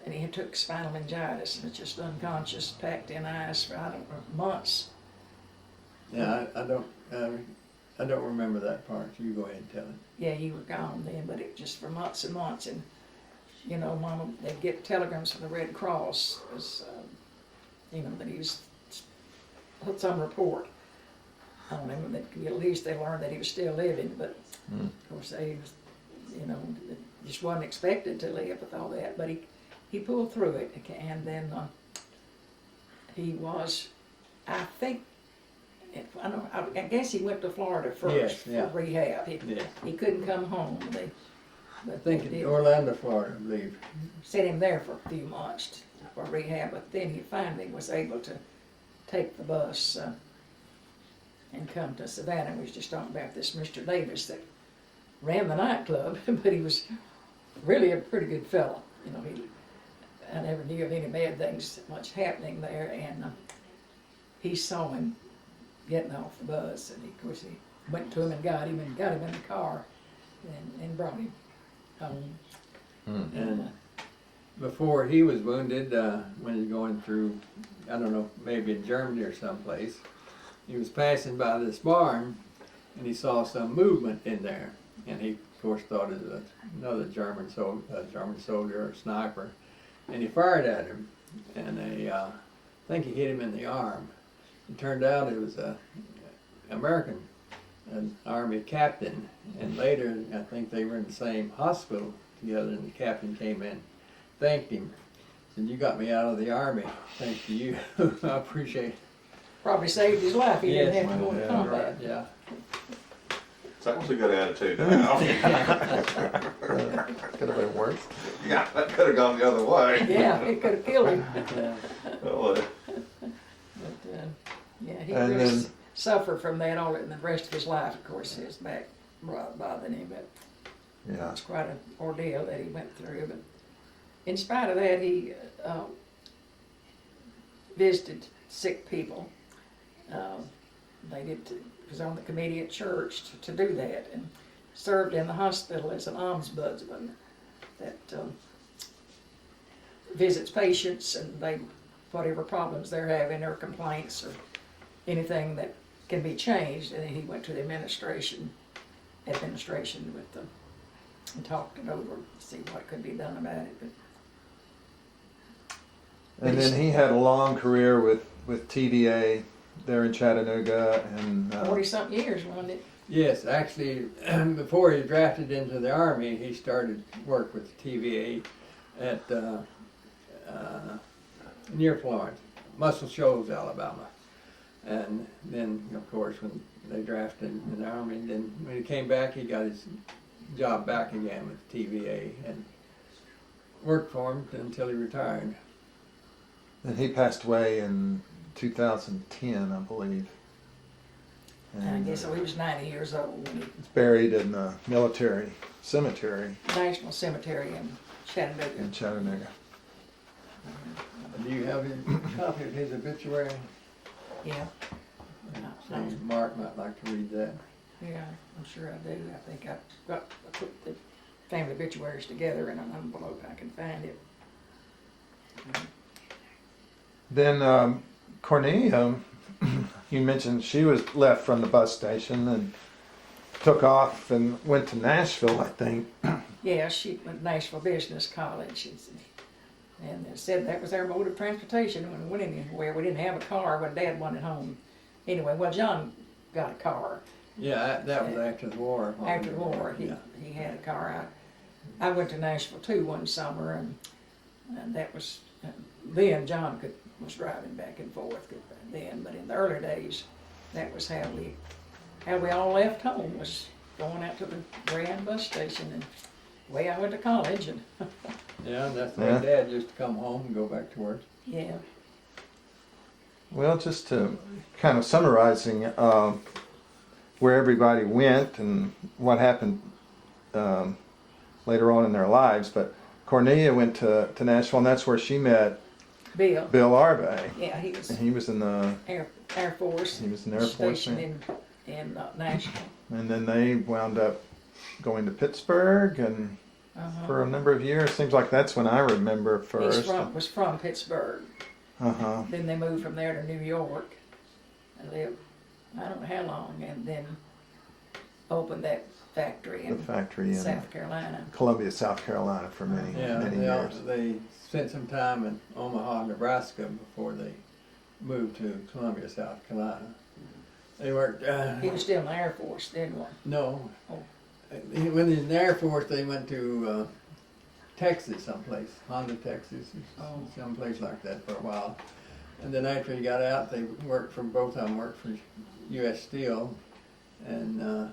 and he took spinal meningitis, and was just unconscious, packed in ice for, I don't know, months. Yeah, I don't remember that part. You go ahead and tell it. Yeah, you were gone then, but it just for months and months, and Mama, they'd get telegrams from the Red Cross, that he was put some report on him, and that at least they learned that he was still living, but of course they, just wasn't expected to live with all that, but he pulled through it, and then he was, I think, I guess he went to Florida first yeah. for rehab. Yeah. He couldn't come home. I think in Orlando, Florida, I believe. Sent him there for a few months for rehab, but then he finally was able to take the bus and come to Savannah. We was just talking about this Mr. Davis that ran the nightclub, but he was really a pretty good fellow. I never knew of any bad things much happening there, and he saw him getting off the bus, and of course he went to him and got him in the car and brought him home. And before he was wounded, when he was going through, I don't know, maybe in Germany or someplace, he was passing by this barn, and he saw some movement in there, and he of course thought it was another German soldier or sniper, and he fired at him, and I think he hit him in the arm. It turned out it was an Army captain, and later I think they were in the same hospital together, and the captain came in, thanked him, said, "You got me out of the Army, thanks to you." I appreciate it. Probably saved his life. He Yes. didn't have to go into combat. Yeah. that was a good attitude now. Could have been worse. Yeah, that could have gone the other way. Yeah, it could have killed him. Well, But yeah, he And really then- suffered from that all in the rest of his life. Of course, his back bothering him, but Yeah. it's quite an ordeal that he went through. But in spite of that, he visited sick people. They was on the committee at church to do that, and served in the hospital as an ombudsman that visits patients, and whatever problems they're having or complaints or anything that can be changed. And then he went to the administration with them and talked it over to see what could be done about it. But And then he had a long career with TVA there in Chattanooga, and 40-something years, wasn't it? Yes, actually, before he drafted into the Army, he started work with TVA at near Florence, Muscle Shoals, Alabama. And then, of course, when they drafted in the Army, then when he came back, he got his job back again with TVA and worked for him until he retired. and he passed away in 2010, I believe. I And guess so. He was 90 years old when he he's buried in the military cemetery National Cemetery in Chattanooga. in Chattanooga. Do you have his copy of his obituary? Yeah. So Mark might like to read that. Yeah, I'm sure I do. I think I put the family obituaries together in an envelope. I can find it. Then Cornelia, you mentioned she was left from the bus station and took off and went to Nashville, I think. Yeah, she went to Nashville Business College, and they said that was their mode of transportation when we went anywhere. We didn't have a car when Dad wanted home. Anyway, well, John got a car, Yeah, that was after the war. After the war, Yeah. he had a car. I went to Nashville too one summer, and that was then John was driving back and forth then. But in the early days, that was how we all left home, was going out to the Grand bus station, and away I went to college. And Yeah, that's my dad used to come home and go back to work. yeah, Well, just to kind of summarizing where everybody went and what happened later on in their lives, but Cornelia went to Nashville, and that's where she met Bill. Bill Arvey. Yeah, And he was in the Air Force. He was in the Air Force, Stationed in Nashville. and then they wound up going to Pittsburgh, and for a number of years, seems like that's when I remember first. Was from Pittsburgh. Uh-huh. Then they moved from there to New York and lived, I don't know how long, and then opened that factory The in factory in South Carolina. Columbia, South Carolina for many years. They spent some time in Omaha, Nebraska before they moved to Columbia, South Carolina. They worked. He was still in the Air Force, didn't he? No. Oh. When he was in the Air Force, they went to Texas, someplace, Honda, Texas, Oh. someplace like that for a while. And then after he got out, they worked for both of them worked for U.S. Steel, and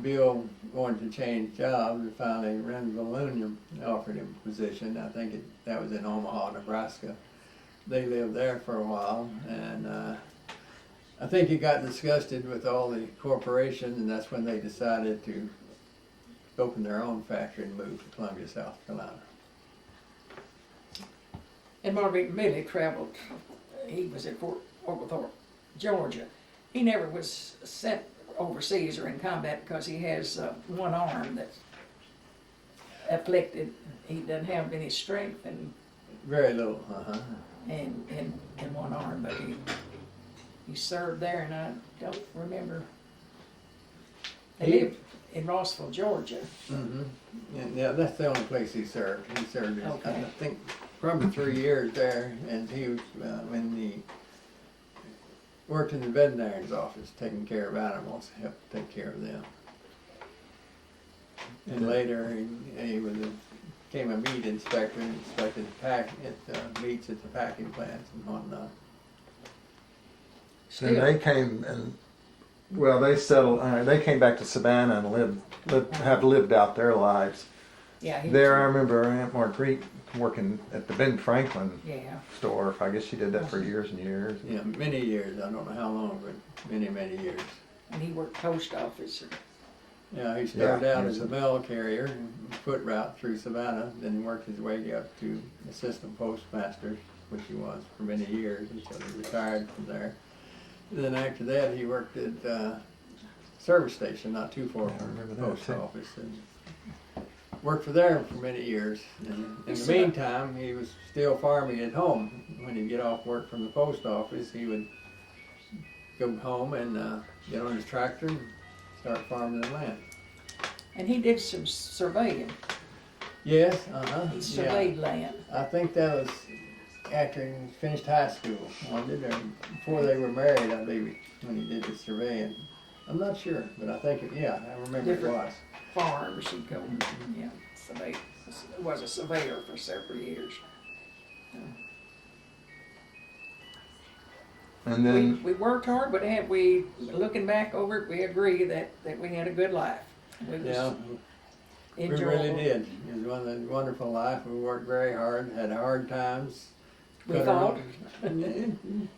Bill wanted to change jobs, and finally Renville Aluminum offered him a position. I think that was in Omaha, Nebraska. They lived there for a while, and I think he got disgusted with all the corporations, and that's when they decided to open their own factory and move to Columbia, South Carolina. And Marguerite and Billy traveled. He was at Fort Oglethorpe, Georgia. He never was sent overseas or in combat because he has one arm that's afflicted. He doesn't have any strength Very little, in one arm, but he served there, and I don't remember. They lived in Rossville, Georgia. Mm-hmm. Yeah, that's the only place he served. He served, Okay. I think, probably 3 years there, and he was when he worked in the veterinarian's office, taking care of animals, helped take care of them. And later, he became a meat inspector and inspected meats at the packing plants and whatnot. And they came and they settled. They came back to Savannah and have lived out their lives. Yeah, he There, was, I remember Aunt Marguerite working at the Ben Franklin yeah. store. I guess she did that for years and years. Yeah, many years. I don't know how long, but many, many years. And he worked post office. Yeah, he started out he as was a mail carrier, foot route through Savannah, then worked his way up to assistant postmaster, which he was for many years until he retired from there. And then after that, he worked at service station, not too far from the post office, and worked for there for many years. And in the meantime, he was still farming at home. When he'd get off work from the post office, he would go home and get on his tractor and start farming the land. And he did some surveying. Yes, He surveyed land. I think that was after he finished high school, wasn't it? Or before they were married, I believe, when he did the surveying. I'm not sure, but I think, I remember it was. Farms, he'd go, yeah, survey. Was a surveyor for several years. And then We worked hard, but looking back over it, we agree that we had a good life. We Yeah, we enjoyable. really did. It was a wonderful life. We worked very hard, had hard times. We Cut our thought. own-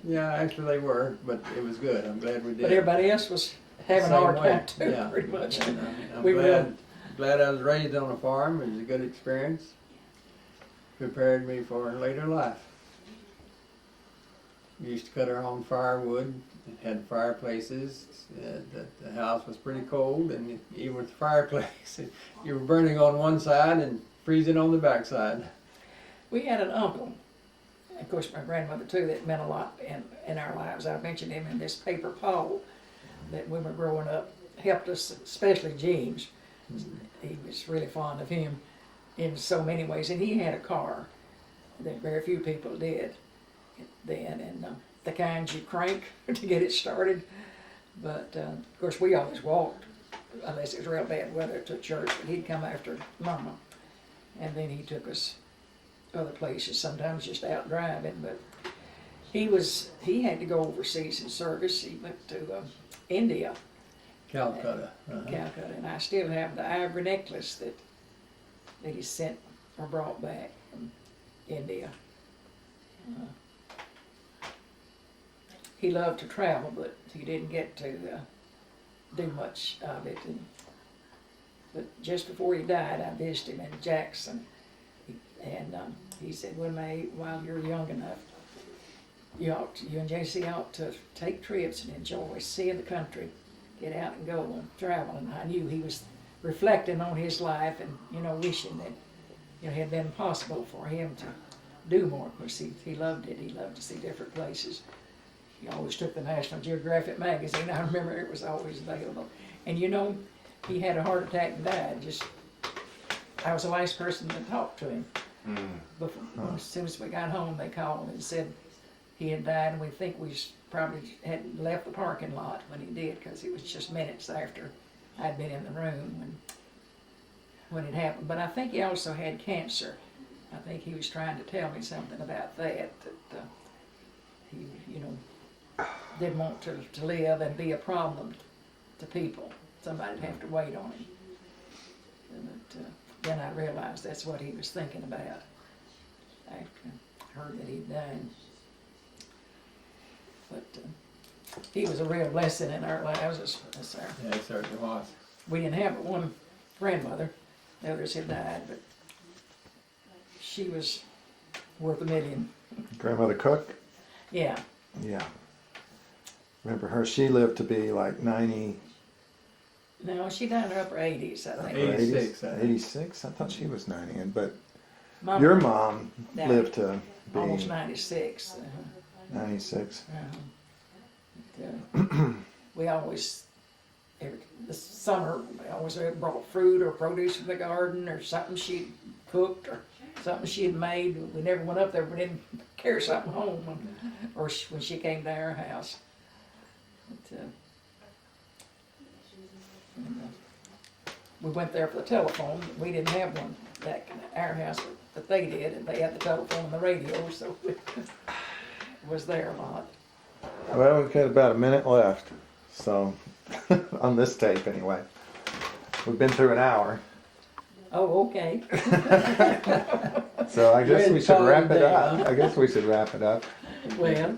yeah, actually they were, but it was good. I'm glad we did. But everybody else was having a Same hard way, time too, yeah. pretty much. And, I'm We glad I was raised on a farm. It was a good experience. Prepared me for later life. We used to cut our own firewood, had fireplaces. The house was pretty cold, and even with the fireplace, you were burning on one side and freezing on the back side. We had an uncle, of course my grandmother too, that meant a lot in our lives. I mentioned him in this paper Paul that when we were growing up, helped us, especially Jeemes. He was really fond of him in so many ways, and he had a car that very few people did then, and the kind you crank to get it started. But, of course, we always walked, unless it was real bad weather to church, but he'd come after Mama. And then he took us other places, sometimes just out driving, but he had to go overseas in service. He went to India, Calcutta. Calcutta, and I still have the ivory necklace that he sent or brought back from India. He loved to travel, but he didn't get to do much of it. But just before he died, I visited him in Jackson, and he said, "Willie Mae, while you're young enough, you and JC ought to take trips and enjoy seeing the country, get out and go and travel." And I knew he was reflecting on his life and, wishing that, it had been possible for him to do more. Of course, he loved it. He loved to see different places. He always took the National Geographic magazine. I remember it was always available. And he had a heart attack and died. I was the last person to talk to him. Before, as soon as we got home, they called and said he had died, and we think we probably had left the parking lot when he did, because it was just minutes after I'd been in the room when it happened. But I think he also had cancer. I think he was trying to tell me something about that he, didn't want to live and be a problem to people. Somebody'd have to wait on him. But then I realized that's what he was thinking about after I heard that he'd died. But he was a real blessing in our lives. Yeah, it certainly was. We didn't have but one grandmother. The others had died, but she was worth $1 million. Grandmother Cook? Yeah. Yeah. Remember her? She lived to be like 90. No, she died in her upper 80s, I think. 86, I think. 86? I thought she was 90. But Mama your mom died lived to be almost 96. 96. We always, this summer, we always brought fruit or produce from the garden or something she'd cooked or something she'd made. We never went up there. We didn't carry something home when she came to our house. But, we went there for the telephone. We didn't have one back in our house, but they did, and they had the telephone and the radio, so it was there a lot. Well, we've got about a minute left. So, on this tape anyway. We've been through an hour. Oh, okay. So I guess we should wrap it up. Huh? I guess we should wrap it up. Well,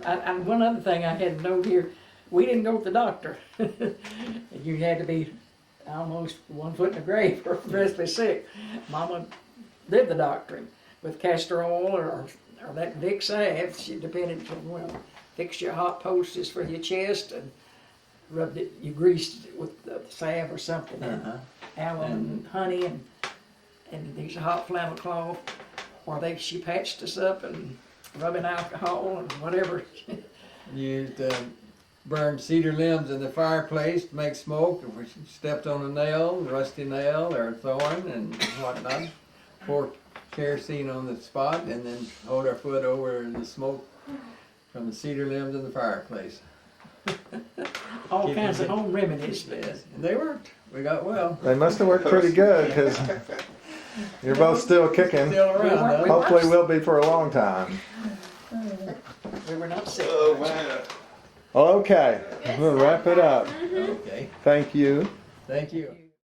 one other thing I had to note here, we didn't go to the doctor. You had to be almost 1 foot in the grave or physically sick. Mama did the doctoring with castor oil or that Vicks salve. She depended on, fixed your hot poultices for your chest and rubbed it, you greased it with the salve or something, and alum and honey and these hot flannel cloth, or she patched us up and rubbing alcohol and whatever. Used burned cedar limbs in the fireplace to make smoke. If we stepped on a nail, rusty nail or thorn and whatnot, pour kerosene on the spot and then hold our foot over the smoke from the cedar limbs in the fireplace. All kinds of home remedies. Yes, and they worked. We got well. They must have worked pretty good because you're both still kicking. Still around, huh? Hopefully we'll be for a long time. We were not sick. Oh, man. Okay, we'll wrap it up. Okay. Thank you. Thank you.